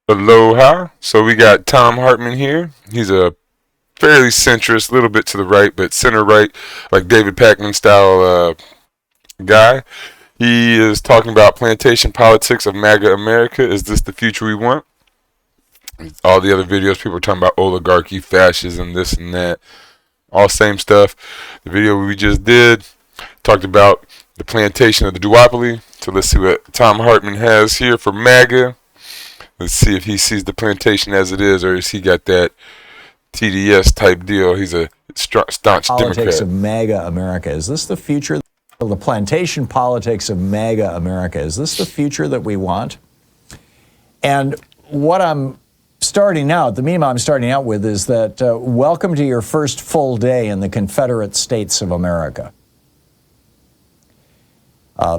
Aloha. So we got Tom Hartman here. He's a fairly centrist, a little bit to the right, but center right, like David Pakman style guy. He is talking about plantation politics of MAGA America. Is this the future we want? All the other videos, people are talking about oligarchy, fascism, this and that. All same stuff. The video we just did talked about the plantation of the duopoly. So let's see what Tom Hartman has here for MAGA. Let's see if he sees the plantation as it is, or has he got that TDS type deal. He's a staunch politics Democrat. of MAGA America. Is this the future? The plantation politics of MAGA America. Is this the future that we want? And what I'm starting out, the meme I'm starting out with is that welcome to your first full day in the Confederate States of America.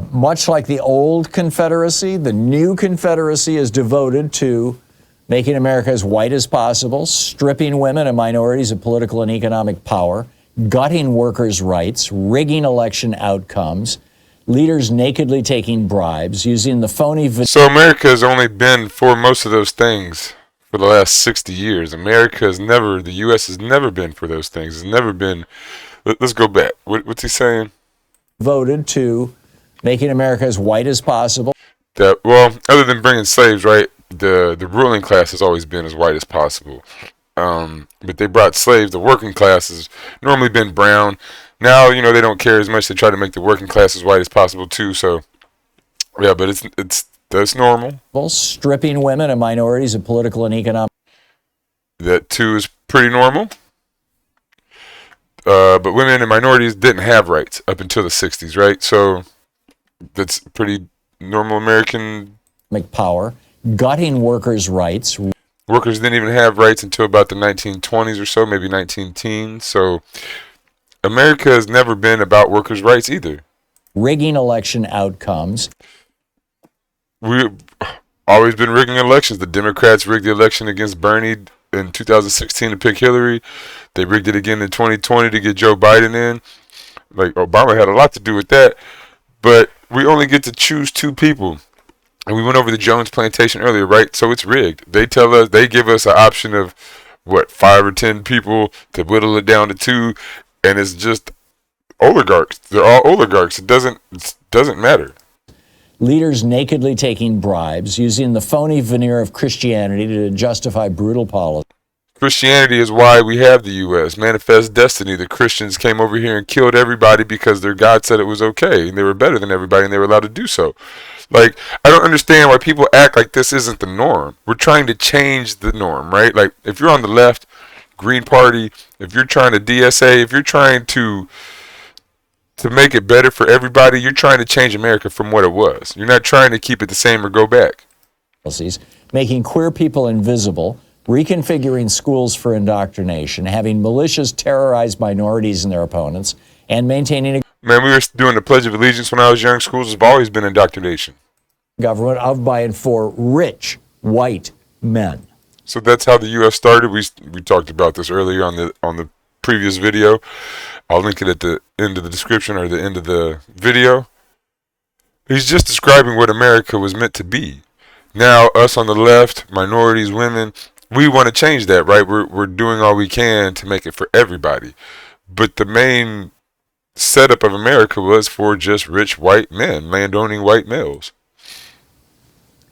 Much like the old Confederacy, the new Confederacy is devoted to making America as white as possible, stripping women and minorities of political and economic power, gutting workers' rights, rigging election outcomes, leaders nakedly taking bribes, using the phony... So America has only been for most of those things for the last 60 years. America has never, the U.S. has never been for those things. It's never been... Let's go back. What's he saying? Voted to making America as white as possible. That, well, other than bringing slaves, right, the ruling class has always been as white as possible. But they brought slaves. The working class has normally been brown. Now, you know, they don't care as much. They try to make the working class as white as possible too. So, yeah, but that's normal. Stripping women and minorities of political and economic. That too is pretty normal. But women and minorities didn't have rights up until the 60s, right? So that's pretty normal American power, gutting workers' rights. Workers didn't even have rights until about the 1920s or so, maybe 19 teens. So America has never been about workers' rights either. Rigging election outcomes. We've always been rigging elections. The Democrats rigged the election against Bernie in 2016 to pick Hillary. They rigged it again in 2020 to get Joe Biden in. Like, Obama had a lot to do with that. But we only get to choose two people. And we went over the Jones plantation earlier, right? So it's rigged. They tell us, they give us an option of, 5 or 10 people to whittle it down to 2. And it's just oligarchs. They're all oligarchs. It doesn't matter. Leaders nakedly taking bribes, using the phony veneer of Christianity to justify brutal policy. Christianity is why we have the U.S. Manifest destiny. The Christians came over here and killed everybody because their God said it was okay. And they were better than everybody and they were allowed to do so. Like, I don't understand why people act like this isn't the norm. We're trying to change the norm, right? Like, if you're on the left, Green Party, if you're trying to DSA, if you're trying to make it better for everybody, you're trying to change America from what it was. You're not trying to keep it the same or go back. Making queer people invisible, reconfiguring schools for indoctrination, having militias terrorize minorities and their opponents, and maintaining a Man, we were doing the Pledge of Allegiance when I was young. Schools have always been indoctrination. Government of, by, and for rich white men. So that's how the U.S. started. We talked about this earlier on the previous video. I'll link it at the end of the description or the end of the video. He's just describing what America was meant to be. Now, us on the left, minorities, women, we want to change that, right? We're doing all we can to make it for everybody. But the main setup of America was for just rich white men, landowning white males.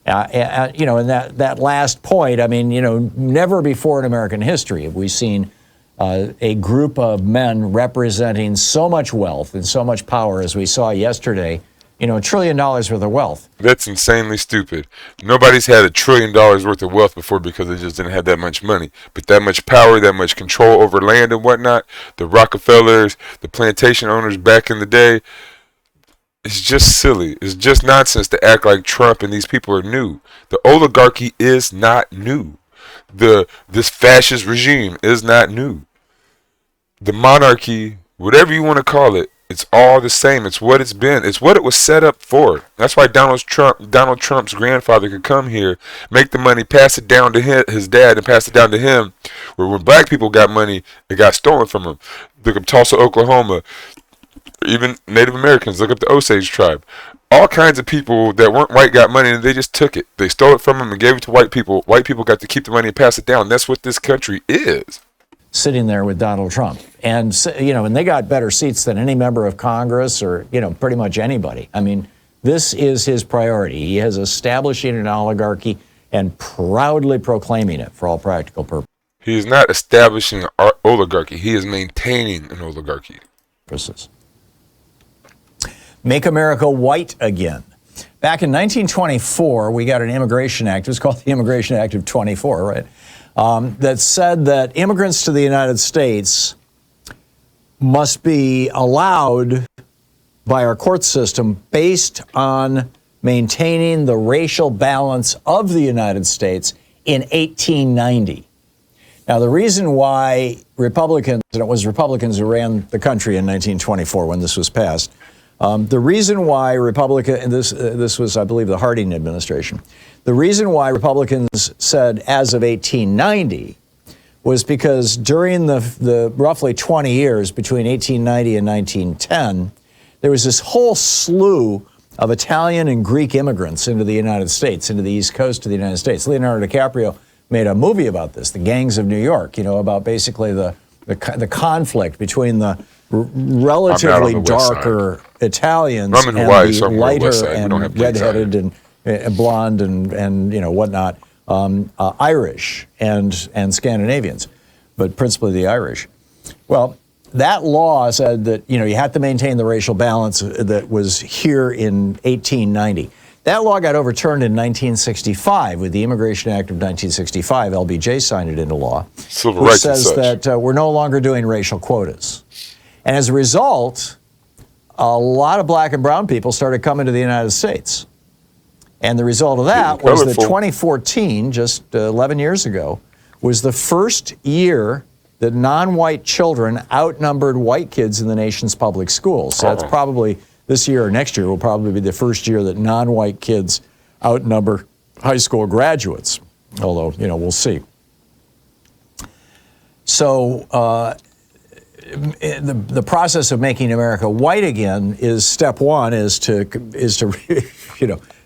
And that last point, I mean, never before in American history have we seen a group of men representing so much wealth and so much power as we saw yesterday, $1 trillion worth of wealth. That's insanely stupid. Nobody's had $1 trillion worth of wealth before because they just didn't have that much money. But that much power, that much control over land and whatnot, the Rockefellers, the plantation owners back in the day, it's just silly. It's just nonsense to act like Trump and these people are new. The oligarchy is not new. This fascist regime is not new. The monarchy, whatever you want to call it, it's all the same. It's what it's been. It's what it was set up for. That's why Donald Trump's grandfather could come here, make the money, pass it down to his dad, and pass it down to him. Where when black people got money, it got stolen from them. Look up Tulsa, Oklahoma. Even Native Americans. Look up the Osage tribe. All kinds of people that weren't white got money and they just took it. They stole it from them and gave it to white people. White people got to keep the money and pass it down. That's what this country is. Sitting there with Donald Trump. And, and they got better seats than any member of Congress or, pretty much anybody. I mean, this is his priority. He is establishing an oligarchy and proudly proclaiming it for all practical purposes. He is not establishing an oligarchy. He is maintaining an oligarchy. Make America white again. Back in 1924, we got an Immigration Act. It was called the Immigration Act of 24, right? That said that immigrants to the United States must be allowed by our court system based on maintaining the racial balance of the United States in 1890. Now, the reason why Republicans, and it was Republicans who ran the country in 1924 when this was passed, the reason why this was, I believe, the Harding administration. The reason why Republicans said as of 1890 was because during the roughly 20 years between 1890 and 1910, there was this whole slew of Italian and Greek immigrants into the United States, into the East Coast of the United States. Leonardo DiCaprio made a movie about this, The Gangs of New York, about basically the conflict between the relatively darker Italians and the lighter and redheaded and blonde and whatnot Irish and Scandinavians, but principally the Irish. Well, that law said that you had to maintain the racial balance that was here in 1890. That law got overturned in 1965 with the Immigration Act of 1965. LBJ signed it into law, Civil which rights says that we're no longer doing racial quotas. And as a result, a lot of black and brown people started coming to the United States. And the result of that was that 2014, just 11 years ago, was the first year that non-white children outnumbered white kids in the nation's public schools. So that's probably this year or next year will probably be the first year that non-white kids outnumber high school graduates. Although, we'll see. So the process of making America white again is step one is to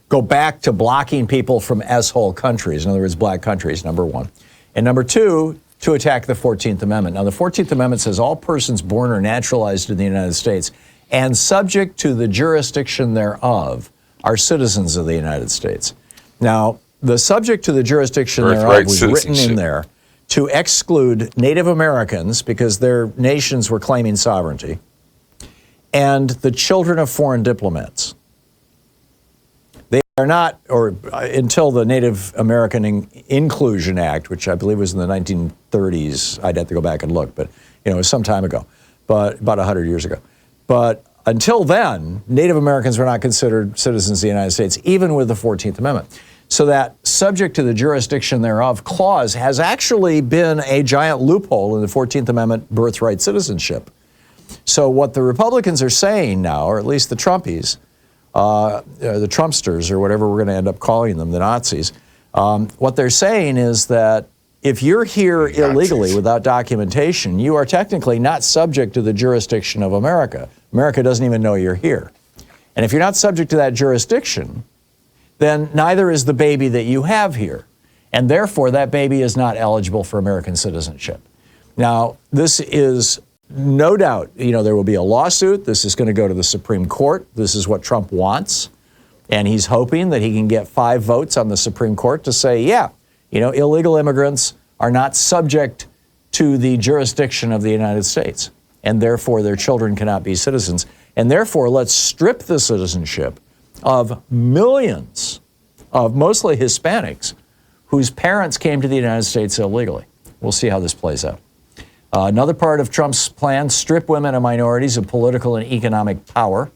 go back to blocking people from S-hole countries. In other words, black countries, number one. And number two, to attack the 14th Amendment. Now, the 14th Amendment says all persons born or naturalized in the United States and subject to the jurisdiction thereof are citizens of the United States. Now, the subject to the jurisdiction thereof was written in there to exclude Native Americans because their nations were claiming sovereignty and the children of foreign diplomats. They are not, or until the Native American Inclusion Act, which I believe was in the 1930s. I'd have to go back and look, but it was some time ago, but about 100 years ago. But until then, Native Americans were not considered citizens of the United States, even with the 14th Amendment. So that subject to the jurisdiction thereof clause has actually been a giant loophole in the 14th Amendment birthright citizenship. So what the Republicans are saying now, or at least the Trumpies, the Trumpsters, or whatever we're going to end up calling them, the Nazis, what they're saying is that if you're here illegally without documentation, you are technically not subject to the jurisdiction of America. America doesn't even know you're here. And if you're not subject to that jurisdiction, then neither is the baby that you have here. And therefore, that baby is not eligible for American citizenship. Now, this is no doubt, there will be a lawsuit. This is going to go to the Supreme Court. This is what Trump wants. And he's hoping that he can get 5 votes on the Supreme Court to say, illegal immigrants are not subject to the jurisdiction of the United States. And therefore, their children cannot be citizens. And therefore, let's strip the citizenship of millions of mostly Hispanics whose parents came to the United States illegally. We'll see how this plays out. Another part of Trump's plan, strip women and minorities of political and economic power.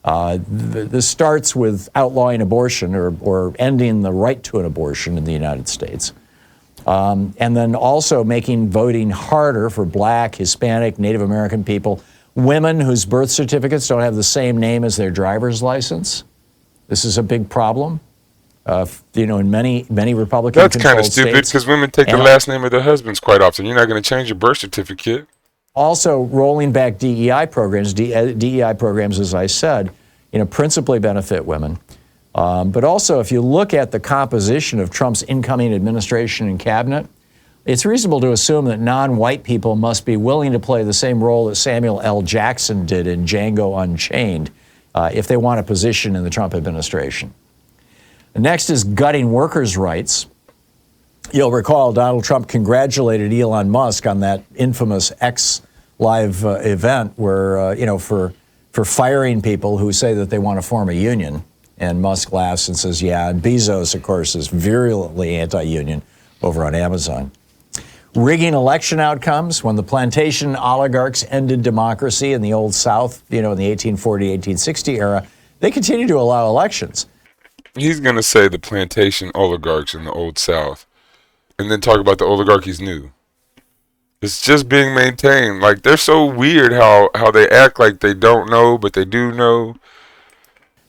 This starts with outlawing abortion or ending the right to an abortion in the United States. And then also making voting harder for black, Hispanic, Native American people, women whose birth certificates don't have the same name as their driver's license. This is a big problem. In many Republican That's kind of stupid because women take the last name of their husbands quite often. You're not going to change your birth certificate. Also, rolling back DEI programs. DEI programs, as I said, principally benefit women. But also, if you look at the composition of Trump's incoming administration and cabinet, it's reasonable to assume that non-white people must be willing to play the same role that Samuel L. Jackson did in Django Unchained if they want a position in the Trump administration. The next is gutting workers' rights. You'll recall Donald Trump congratulated Elon Musk on that infamous X Live event where, for firing people who say that they want to form a union. And Musk laughs and says, yeah. And Bezos, of course, is virulently anti-union over on Amazon. Rigging election outcomes. When the plantation oligarchs ended democracy in the Old South, in the 1840, 1860 era, they continue to allow elections. He's going to say the plantation oligarchs in the Old South and then talk about the oligarchies new. It's just being maintained. Like, they're so weird how they act like they don't know, but they do know.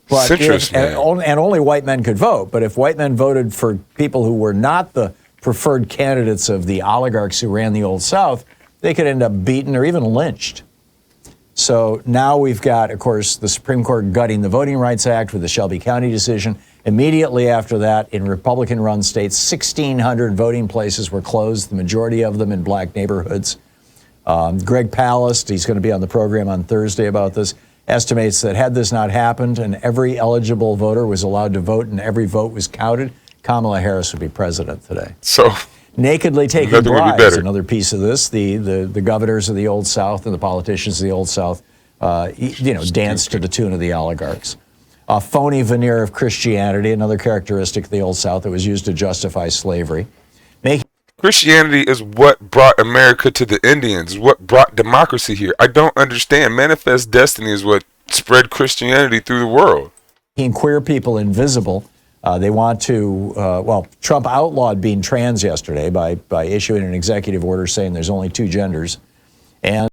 But Citrus, and only white men could vote. But if white men voted for people who were not the preferred candidates of the oligarchs who ran the Old South, they could end up beaten or even lynched. So now we've got, of course, the Supreme Court gutting the Voting Rights Act with the Shelby County decision. Immediately after that, in Republican-run states, 1,600 voting places were closed, the majority of them in black neighborhoods. Greg Palast, he's going to be on the program on Thursday about this, estimates that had this not happened and every eligible voter was allowed to vote and every vote was counted, Kamala Harris would be president today. So nakedly taking bribes, another piece of this. The governors of the Old South and the politicians of the Old South, danced to the tune of the oligarchs. A phony veneer of Christianity, another characteristic of the Old South that was used to justify slavery. Christianity is what brought America to the Indians, what brought democracy here. I don't understand. Manifest Destiny is what spread Christianity through the world. Making queer people invisible. They want to, Trump outlawed being trans yesterday by issuing an executive order saying there's only two genders. And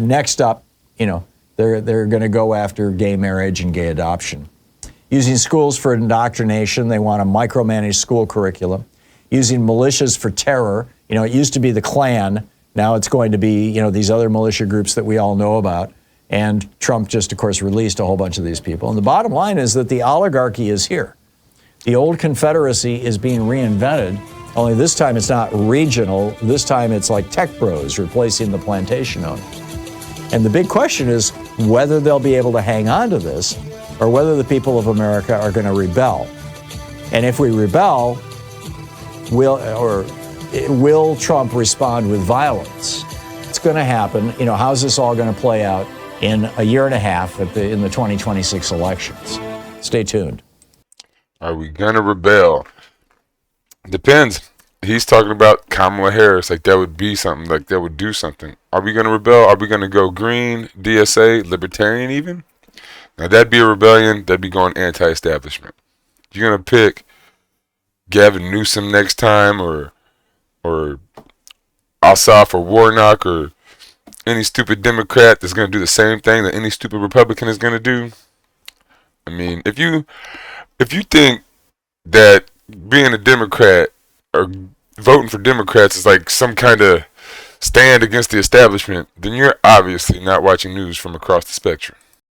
next up, they're going to go after gay marriage and gay adoption. Using schools for indoctrination, they want to micromanage school curriculum. Using militias for terror. It used to be the Klan. Now it's going to be, these other militia groups that we all know about. And Trump just, of course, released a whole bunch of these people. And the bottom line is that the oligarchy is here. The old Confederacy is being reinvented, only this time it's not regional. This time it's like tech bros replacing the plantation owners. And the big question is whether they'll be able to hang on to this or whether the people of America are going to rebel. And if we rebel, will Trump respond with violence? It's going to happen. How's this all going to play out in a year and a half in the 2026 elections? Stay tuned. Are we going to rebel? Depends. He's talking about Kamala Harris, like that would be something, like that would do something. Are we going to rebel? Are we going to go green, DSA, libertarian even? Now that'd be a rebellion. That'd be going anti-establishment. You're going to pick Gavin Newsom next time or Ossoff or Warnock or any stupid Democrat that's going to do the same thing that any stupid Republican is going to do. I mean, if you think that being a Democrat or voting for Democrats is like some kind of stand against the establishment, then you're obviously not watching news from across the spectrum.